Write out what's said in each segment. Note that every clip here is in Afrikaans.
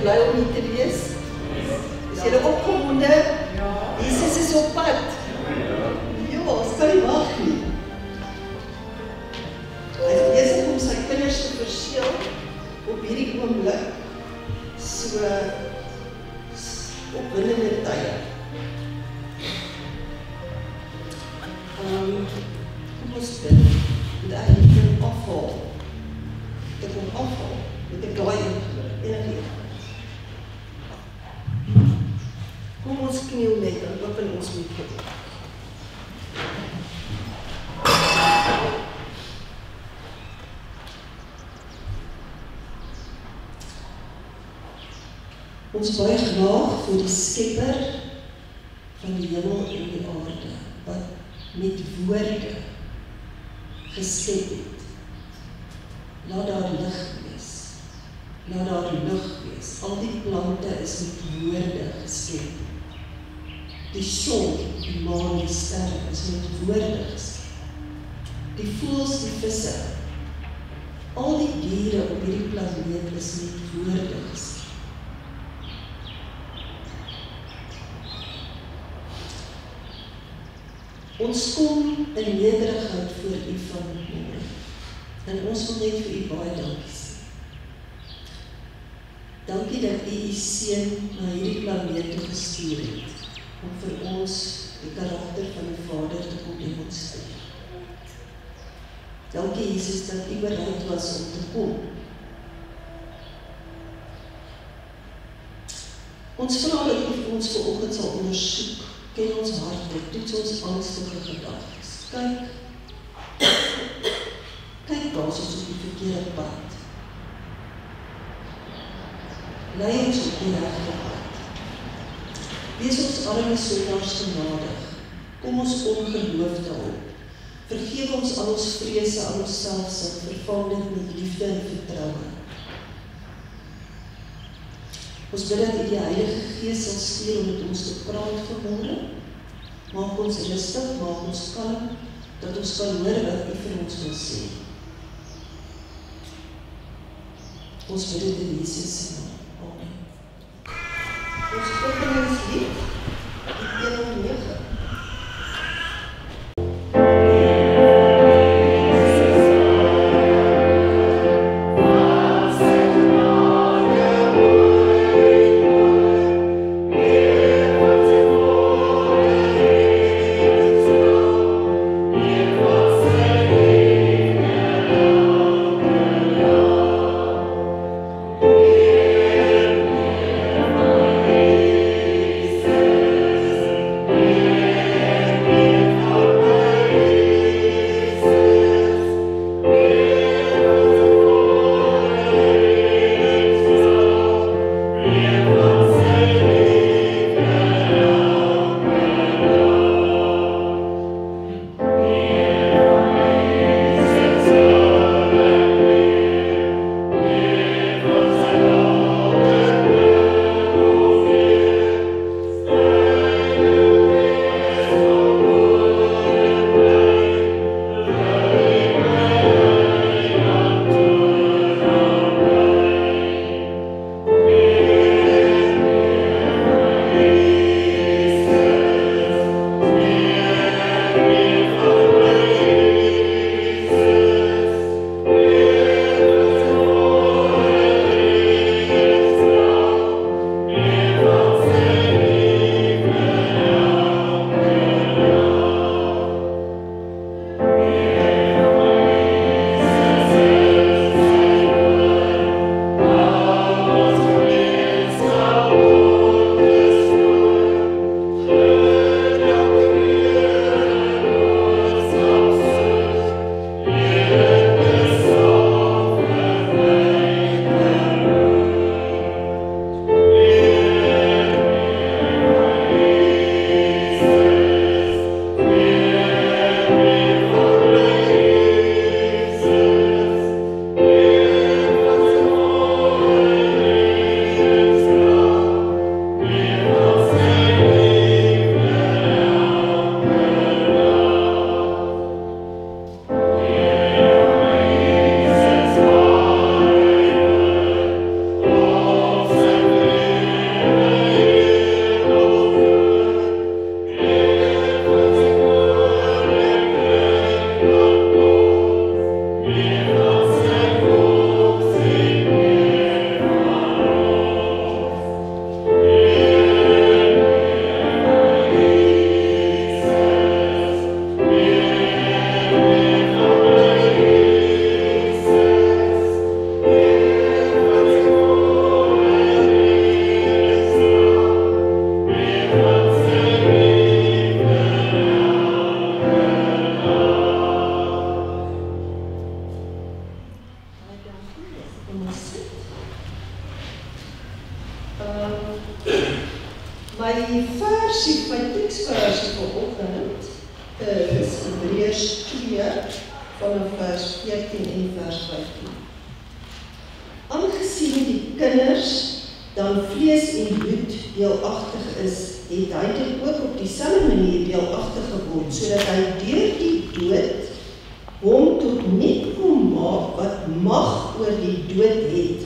bly om hier te wees? Is julle opgewonde? Jesus is op pad. Ja, ons kan nie wag nie. Hy is besig om sy kinders te verseël op hierdie oomblik. So opwindende tye. Kom ons bid, dat hy kan afhaal. Ek kom afhaal, met ek daai energie. Kom ons kniel net en open ons met gebed. Ons buig laag voor die Skepper van die hemel en die aarde, wat met woorde geskep het. Laat daar lig wees. Laat daar lig wees. Al die plante is met woorde geskep. Die son, die maan, die sterre is met woorde geskep. Die voëls, die visse, al die diere op hierdie planeet is met woorde geskep. Ons kom in nederigheid voor U vanmôre. En ons wil net vir U baie dankie sê. Dankie dat U U seun na hierdie planeet toe gestuur het, om vir ons die karakter van die Vader te kom demonstreer. Dankie Jesus dat U bereid was om te kom. Ons vra dat U vir ons vanoggend sal ondersoek. Ken ons harte, toets ons angstige gedagtes. Kyk waar ons op die verkeerde pad. Lei ons op die regte pad. Wees ons arme sondaars genadig. Kom ons ongeloof te hulp. Vergewe ons al ons vrese, al ons selfsug, vervang dit met liefde en vertroue. Ons bid dat U die Heilige Gees sal stuur om met ons te praat vanmôre. Maak ons rustig, maak ons kalm, dat ons kan hoor wat U vir ons wil sê. Ons bid dit in Jesus se naam. Amen. Ons openingslied, die 109. Yeah. My versie, my teksversie vanoggend is Hebreërs 2 vanaf vers 14 en vers 15. Aangesien die kinders dan vlees en bloed deelagtig is, het hy dit ook op dieselfde manier deelagtig geword, sodat hy deur die dood hom tot net kon maak wat mag oor die dood het.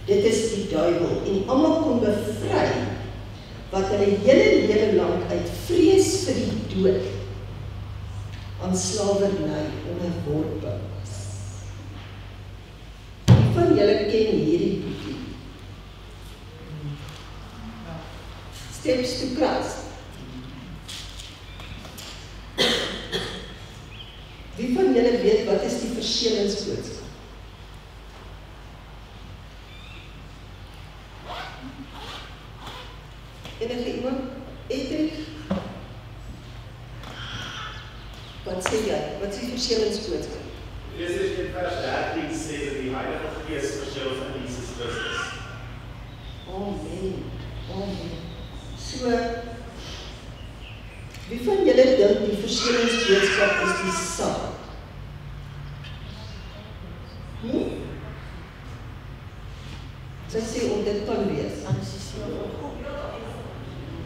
Dit is die duiwel, en almal kon bevry wat hulle hele lewe lank uit vrees vir die dood aan slawerny onderworpe was. Wie van julle ken hierdie boekie? Steps to Christ. Wie van julle weet wat is die verseëlingsboodskap? Enige iemand? Edrich? Wat sê jy? Wat is die verseëlingsboodskap? Efesiërs 1 vers 13 sê dat die Heilige Gees verskil van Jesus Christus. Amen. Amen. So, wie van julle dink die verseëlingsboodskap is die saad? Sy sê om dit kan wees.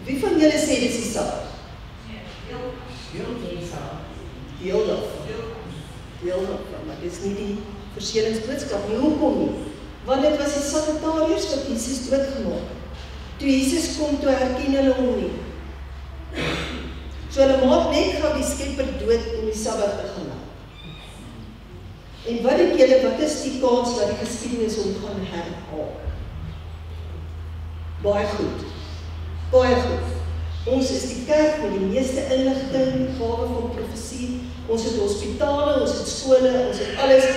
Wie van julle sê dit is die saad? Deel daarvan, maar dit is nie die verseëlingsboodskap nie. Hoekom nie? Want dit was die Sagittariërs wat Jesus doodgemaak het. Toe Jesus kom, toe herken hulle hom nie. So hulle maak net gou die skepper dood om die Sabbat te gaan maak. En wat dink julle, wat is die kans dat die geskiedenis hom gaan herhaal? Baie goed. Baie goed. Ons is die kerk met die meeste inligting, die gawe van profesie. Ons het hospitale, ons het skole, ons het alles.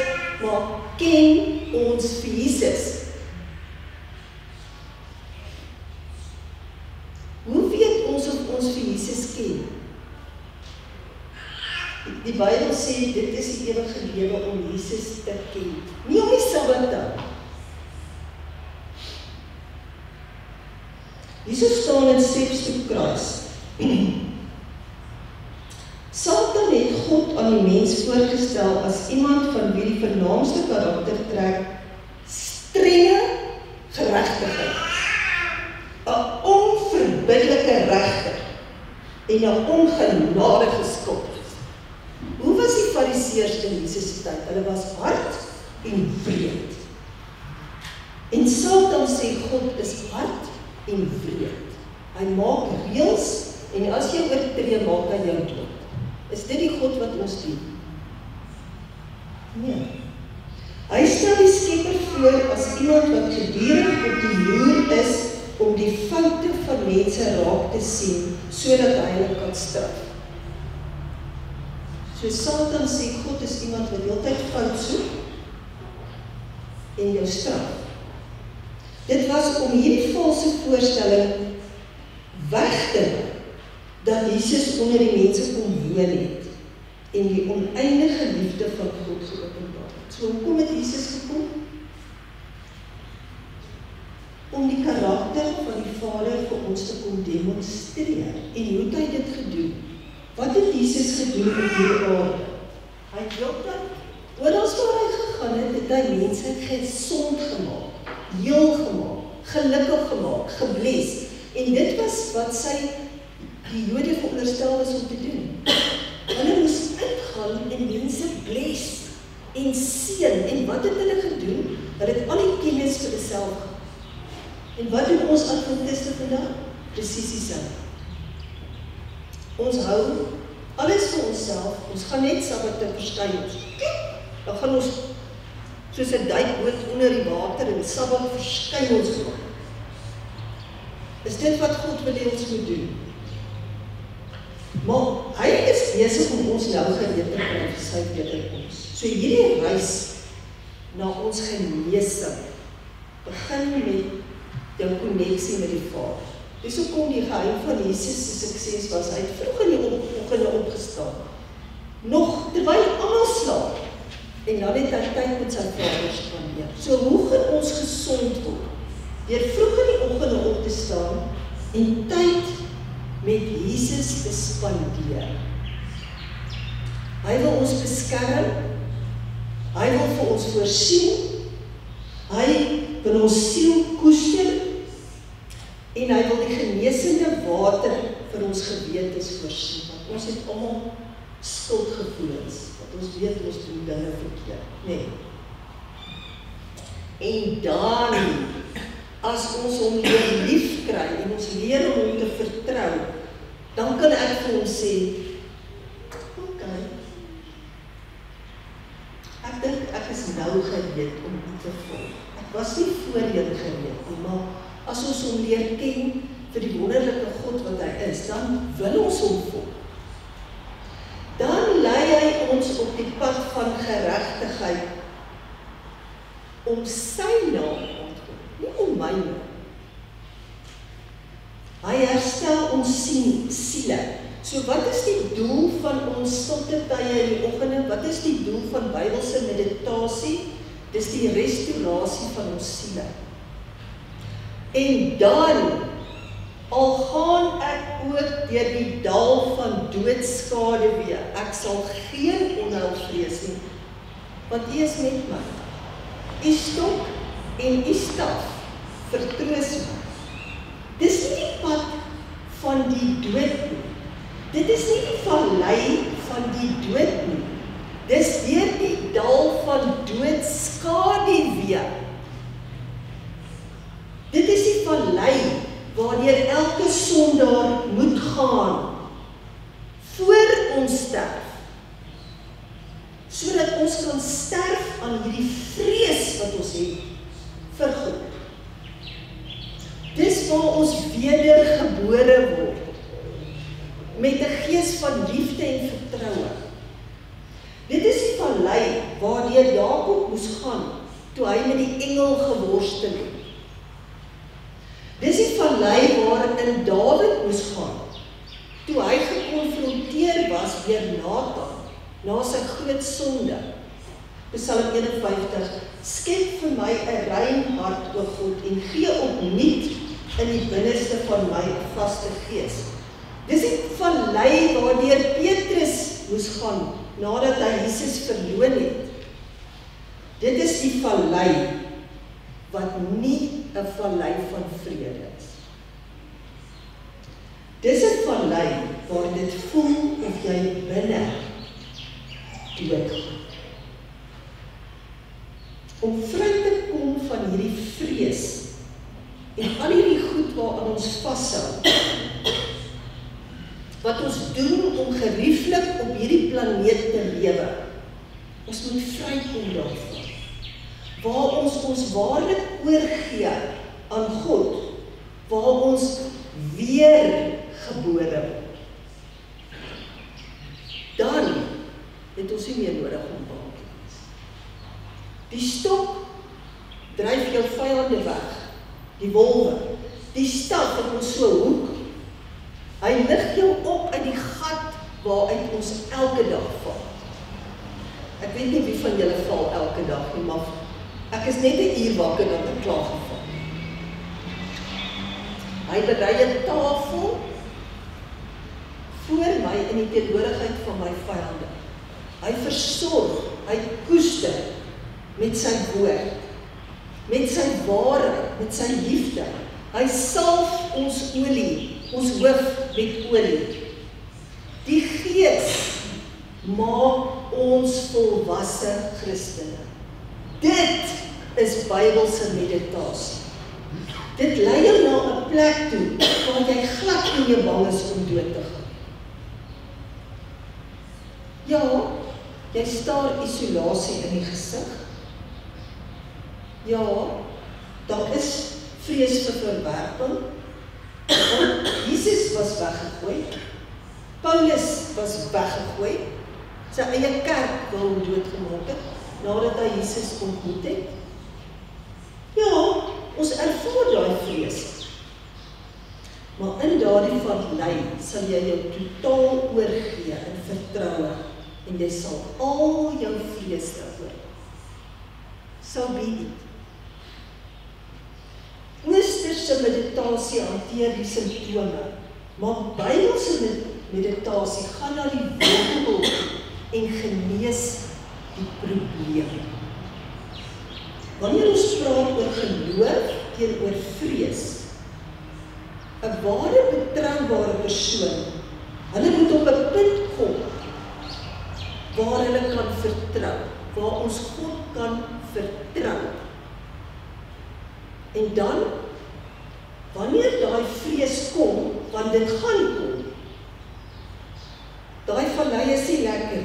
Maar ken ons vir Jesus? Hoe weet ons of ons vir Jesus ken? Die Bybel sê dit is die ewige lewe om Jesus te ken. Nie om die Sabbat te hou. Hierso staan in Steps to Christ. Satan het God aan die mens voorgestel as iemand van wie die vernaamste karaktertrek strenge geregtigheid, 'n onverbiddelike regter en 'n ongenadige skuld is. Hoe was die Fariseërs in Jesus se tyd? Hulle was hard en wreed. En Satan sê God is hard en wreed. Hy maak reëls en as jy oortree, maak hy jou dood. Is dit die God wat ons dien? Nee. Hy stel die skepper voor as iemand wat gedurig op die loer is om die foute van mense raak te sien, sodat hy hulle kan straf. So Satan sê God is iemand wat heeltyd fout soek en jou straf. Dit was om hierdie valse voorstelling weg te maak dat Jesus onder die mense kom woon het en die oneindige liefde van God geopenbaar het. So hoekom het Jesus gekom? Om die karakter van die Vader vir ons te kom demonstreer. En hoe het hy dit gedoen? Wat het Jesus gedoen op hierdie aarde? Hy het heeltyd, oral waar hy gegaan het, het hy mense gesond gemaak, heel gemaak, gelukkig gemaak, gebless. En dit was wat die Jode veronderstel is om te doen. Hulle moes uitgaan en mense bless en seën. En wat het hulle gedoen? Hulle het al die kennis vir hulle self gehad. En wat doen ons Adventiste vandag? Presies dieselfde. Ons hou alles vir onsself. Ons gaan net Sabbat te verskyn. Dan gaan ons soos 'n duikboot onder die water en Sabbat verskyn ons gewoon. Is dit wat God wil hê ons moet doen? Maar hy is besig om ons nou gereed te kry vir sy wederkoms. So hierdie reis na ons genesing begin met jou koneksie met die Vader. Dis hoekom die geheim van Jesus se sukses was, hy het vroeg in die oggende opgestaan. Nog terwyl almal slaap. En dan het hy tyd met sy Vader spandeer. So hoe gaan ons gesond word? Deur vroeg in die oggende op te staan. en tyd met Jesus te spandeer. Hy wil ons beskerm, hy wil vir ons voorsien, hy wil ons siel koester, en hy wil die genesende water vir ons gewetes voorsien, want ons het almal skuldgevoelens, want ons weet ons doen dinge verkeerd, nee. En dan, as ons hom leer lief kry, en ons leer om hom te vertrou, dan kan ek vir hom sê, ok, ek dink ek is nou gereed om u te volg. Ek was nie voorheen gereed nie, maar as ons hom leer ken vir die wonderlike God wat hy is, dan wil ons hom volg. Dan lei hy ons op die pad van geregtigheid om sy naam aan te kom, nie om my naam. Hy herstel ons siele. So wat is die doel van ons stilte tye in die oggende? Wat is die doel van Bybelse meditasie? Dis die restaurasie van ons siele. En dan, al gaan ek ook deur die dal van doodskade weer, ek sal geen onheil vrees nie, want U is met my. U stok en U staf vertroos my. Dis nie die pad van die dood nie. Dit is nie die vallei van die dood nie. Dis deur die dal van doodskade weer. Dit is die vallei waardeur elke sondaar moet gaan voor ons sterf, sodat ons kan sterf aan hierdie vrees wat ons het vir God. Dis waar ons wedergebore word, met 'n gees van liefde en vertroue. Dit is die vallei waardeur Jakob moes gaan, toe hy met die engel geworstel het. Dis die vallei waarin Dawid moes gaan, toe hy gekonfronteer was deur Nathan, na sy groot sonde. Psalm 51, skep vir my 'n rein hart, o God, en gee opnuut in die binneste van my 'n vaste gees. Dis die vallei waardeur Petrus moes gaan, nadat hy Jesus verloon het. Dit is die vallei wat nie 'n vallei van vrede is. Dis 'n vallei waar dit voel of jy binne doodgaan. Om vry te kom van hierdie vrees en al hierdie goed waaraan ons vashou, wat ons doen om gerieflik op hierdie planeet te lewe. Ons moet vrykom daarvan. Waar ons waarlik oorgee aan God, waar ons weer gebore word. Dan het ons nie meer nodig om bang te wees. Die stok dryf jou vyande weg, die wolwe. Die staf het ons so hoek. Hy lig jou op uit die gat waaruit ons elke dag val. Ek weet nie wie van julle val elke dag nie, maar ek is net 'n uur wakker dat ek klaar geval. Hy berei 'n tafel voor my in die teenwoordigheid van my vyande. Hy versorg, hy koester met sy woord, met sy waarheid, met sy liefde. Hy salf ons olie, ons hoof met olie. Die Gees maak ons volwasse Christene. Dit is Bybelse meditasie. Dit lei jou na 'n plek toe, waar jy glad nie meer bang is om dood te gaan. Ja, jy staar isolasie in die gesig. Ja, daar is vrees vir verwerping. Want Jesus was weggegooi. Paulus was weggegooi. Sy eie kerk wil hom doodgemaak het, nadat hy Jesus ontmoet het. Ja, ons ervaar daai vrees. Maar in daardie vallei sal jy jou totaal oorgee in vertroue, en jy sal al jou vrese oor. So be it. Oosters westerse meditasie hanteer die simptome, maar Bybelse meditasie gaan na die wortel en genees die probleem. Wanneer ons praat oor geloof teenoor vrees, 'n ware betroubare persoon, hulle moet op 'n punt kom waar hulle kan vertrou, waar ons God kan vertrou. En dan, wanneer daai vrees kom, want dit gaan kom, daai vallei is nie lekker.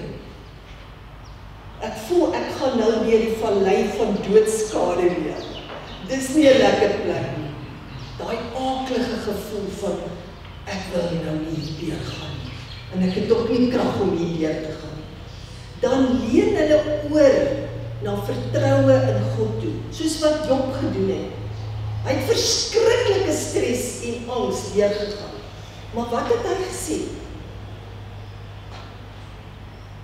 Ek voel ek gaan nou deur die vallei van doodskade weer. Dis nie 'n lekker plek nie. Daai aaklige gevoel van ek wil nou nie hier gaan nie. En ek het ook nie krag om hier te gaan nie. Dan leer hulle oor na vertroue in God toe, soos wat Job gedoen het. Hy het verskriklike stres en angs deurgegaan. Maar wat het hy gesê?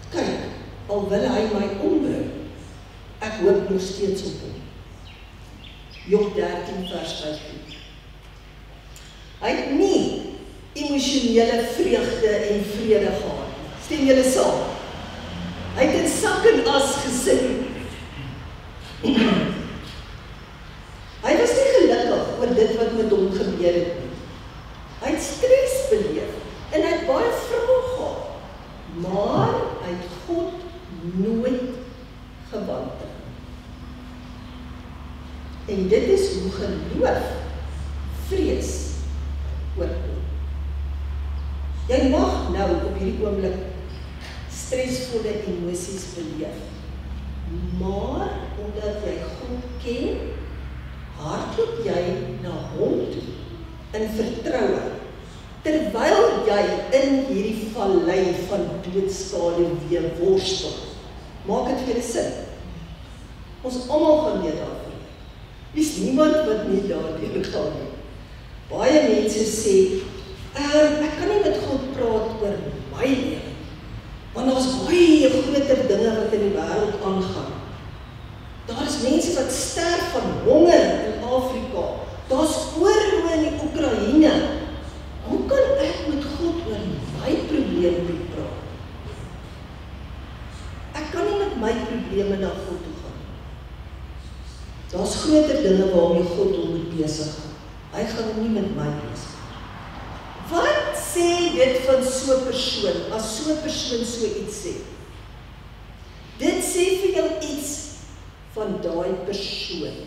Kyk, al wil hy my ombring, ek hoop nog steeds op hom. Job 13 vers 15. Hy het nie emosionele vreugde en vrede gehad. Stem julle saam? Hy het in sak en as gesit. Hy was nie gelukkig oor dit wat met hom gebeur het nie. Hy het stres beleef en hy het baie vrae gehad. Maar hy het God nooit gewantrouw. En dit is hoe geloof vrees oorkom. Jy mag nou op hierdie oomblik stresvolle emosies beleef, maar omdat jy God ken, hardloop jy na hom toe in vertroue, terwyl jy in hierdie vallei van doodskade weer worstel. Maak dit vir 'n sin. Ons almal gaan nie daarvoor. Is niemand wat nie daardeur gaan nie. Baie mense sê, ek kan nie met God praat oor my lewe, want daar is baie groter dinge wat in die wêreld aangaan. Daar is mense wat sterf van honger in Afrika. Daar is oorloë in die Oekraïne. Hoe kan ek met God oor my probleme praat? Ek kan nie met my probleme na God toe gaan. Daar is groter dinge waarmee God hom moet besig gaan. Hy gaan nie met my besig. Wat sê dit van so 'n persoon, as so 'n persoon so iets sê? Dit sê vir jou iets van daai persoon.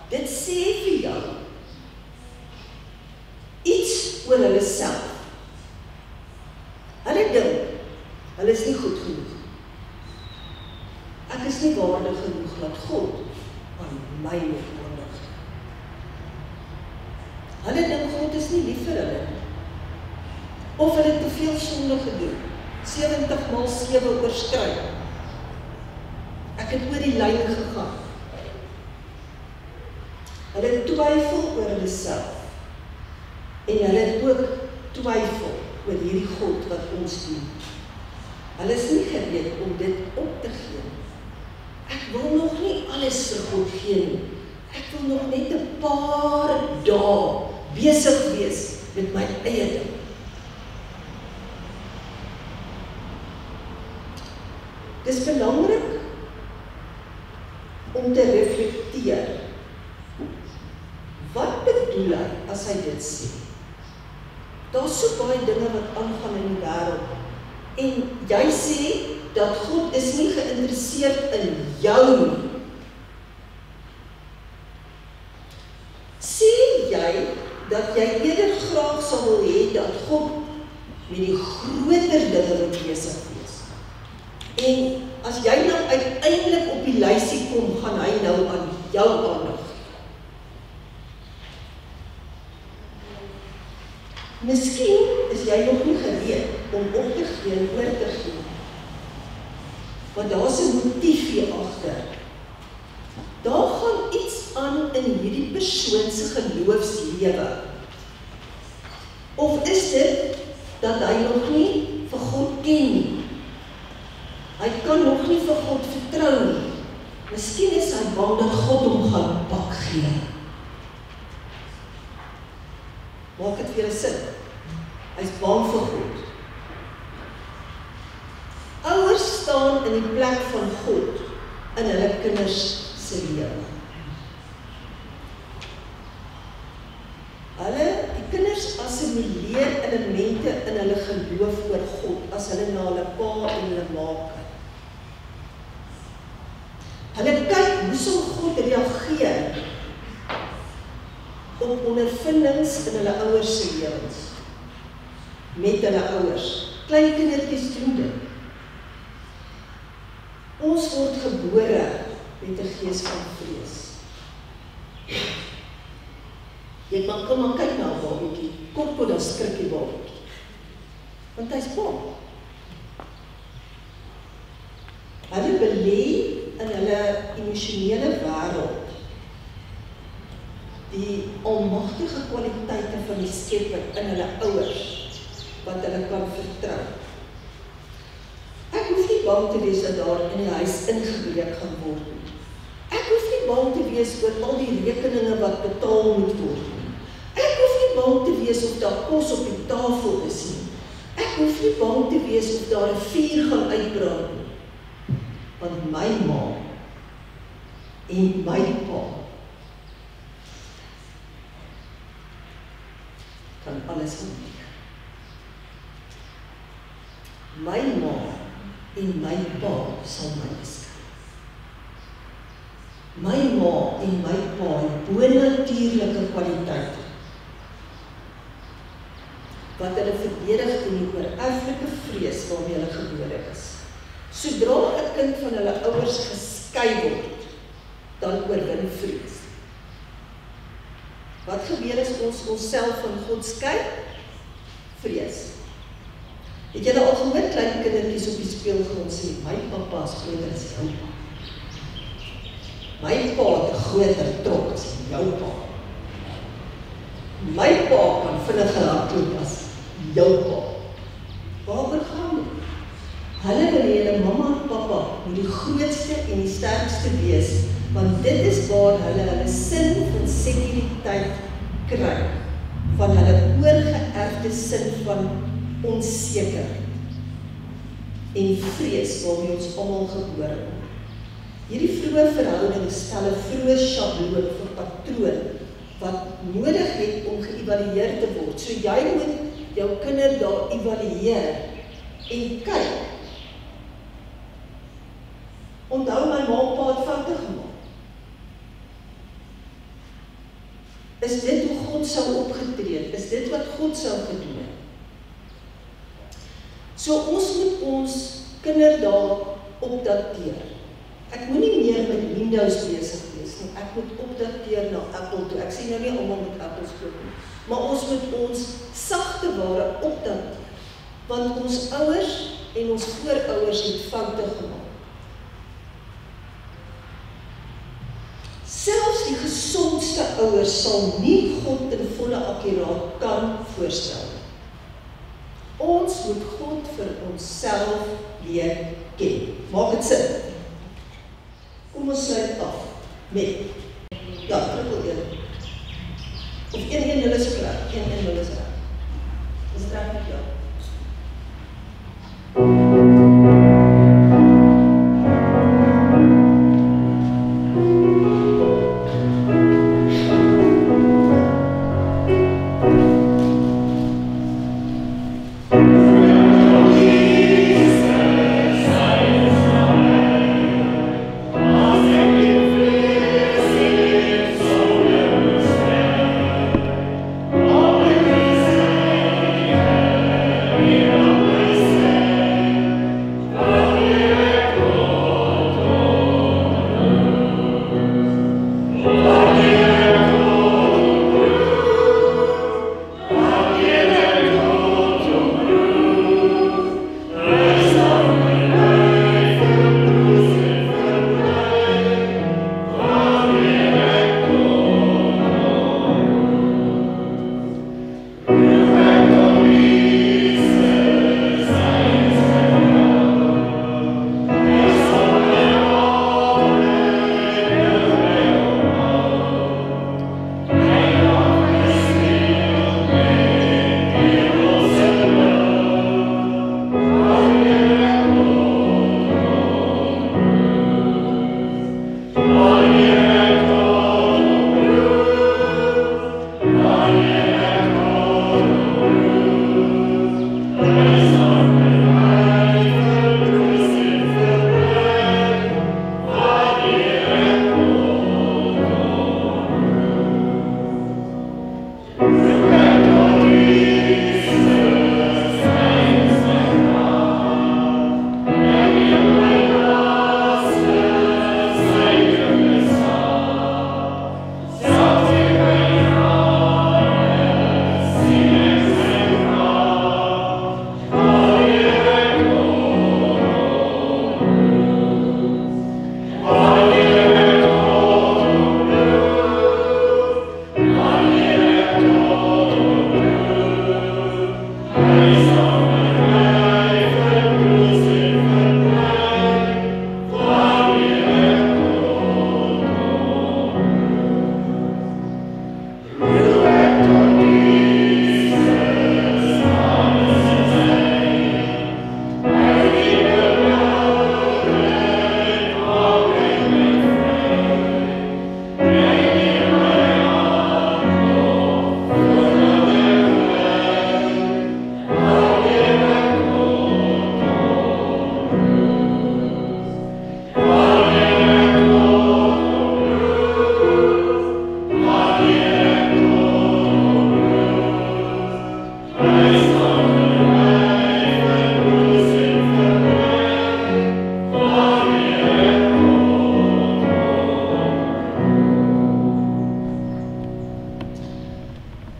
Dit sê vir jou iets oor hulle self. Hulle dink, hulle is nie goed genoeg. Ek is nie waardig genoeg dat God aan my moet aandag. Hulle dink God is nie lief vir hulle. Of hulle te veel sonde gedoen. 70x7 oorskry. Ek het oor die lyn gegaan. Hulle twyfel oor hulle self. En hulle het ook twyfel oor hierdie God wat ons dien. Hulle is nie gereed om dit op te gee. Ek wil nog nie alles vir God gee nie. Ek wil nog net 'n paar dae besig wees met my eie ding. Dis belangrik om te reflekteer. Wat bedoel hy as hy dit sê? Daar's so baie dinge wat aangaan in die wêreld. En jy sê dat God is nie geïnteresseerd in jou nie. Sê jy dat jy eerder graag sal wil hê dat God met die groter dinge wil besig wees? En as jy nou uiteindelik op die lysie kom, gaan hy nou aan jou aandag. Miskien is jy nog nie gereed om op te gee en oor te gee. Want daar's 'n motief hier agter. Daar gaan iets aan in hierdie persoon se geloofslewe. Of is dit dat hy nog nie vir God ken nie? Hy kan nog nie vir God vertrou nie. Miskien is hy bang dat God hom gaan pak gee. Maak dit vir julle sin. Hy is bang vir God. Ouers staan in die plek van God in hulle kinders se lewe. Die kinders assimileer elemente in hulle geloof oor God as hulle na hulle pa en hulle ma kyk. Hulle kyk hoe sal God reageer op ondervindings in hulle ouers se lewens, met hulle ouers. Klein kindertjies doen dit. Ons word gebore met 'n gees van vrees. Jy kom maar kyk na 'n babatjie, kom dan skrik die babatjie. Want hy's bang. Hulle belê in hulle emosionele wêreld die almagtige kwaliteite van die Skepper in hulle ouers, wat hulle kan vertrou. Ek hoef nie bang te wees dat daar in die huis ingebreek gaan word nie. Ek hoef nie bang te wees oor al die rekeninge wat betaal moet word nie. Ek hoef nie bang te wees of daar kos op die tafel is nie. Ek hoef nie bang te wees of daar 'n vuur gaan uitbrand nie. Want my ma en my pa kan alles hanteer. My ma en my pa sal my beskerm. My ma en my pa het bonatuurlike kwaliteite wat hulle verdedig teenoor erflike vrees waarmee hulle gebore is. Sodra 'n kind van hulle ouers geskei word, dan oorwin vrees. Wat gebeur as ons onsself van God skei? Vrees. Het julle al gehoor klein kindertjies op die speelgrond sê, my pappa is groter as jou pa. My pa het 'n groter trok as jou pa. My pa kan vinniger hardloop as jou pa. Waaroor gaan dit? Hulle wil hê hulle mamma en pappa moet die grootste en die sterkste wees, want dit is waar hulle sin van sekuriteit kry, van hulle oorgeërfde sin van onsekerheid en vrees waarmee ons almal gebore word. Hierdie vroeë verhouding stel 'n vroeë sjabloon vir patroon wat nodig het om geëvalueer te word. So jy moet jou kinder daar evalueer en kyk. Onthou my ma en pa het foute gemaak. Is dit hoe God sou opgetree het? Is dit wat God sou gedoen het? So ons moet ons kinderdae opdateer. Ek moet nie meer met Windows besig wees nie. Ek moet opdateer na Apple toe. Ek sê nou nie almal met Apples koop nie. Maar ons moet ons sagte ware opdateer. Want ons ouers en ons voorouers het foute gemaak. Selfs die gesondste ouers sal nie God ten volle akkuraat kan voorstel. Ons moet God vir onsself leer ken. Maak dit sin? Kom ons sluit af met, ja, triple 1. Of 1-1-0 is ook reg, 1-1-0 is reg. Is dit reg met jou? Oh,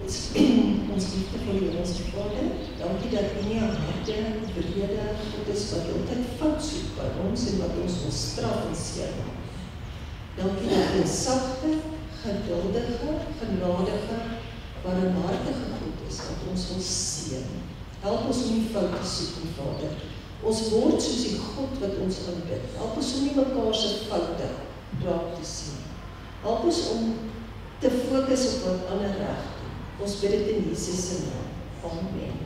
Ons liefde vir die Hemelse Vader, dankie dat U nie 'n harde, wrede God is wat altyd fout soek by ons en wat ons wil straf en seermaak. Dankie dat U 'n sagte, geduldige, genadige, barmhartige God is wat ons wil seën. Help ons om nie fout te soek nie, Vader. Ons word soos die God wat ons aanbid. Help ons om nie mekaar se foute raak te sien. Help ons om te fokus op wat ander reg doen. Ons bid dit in Jesus se naam. Amen.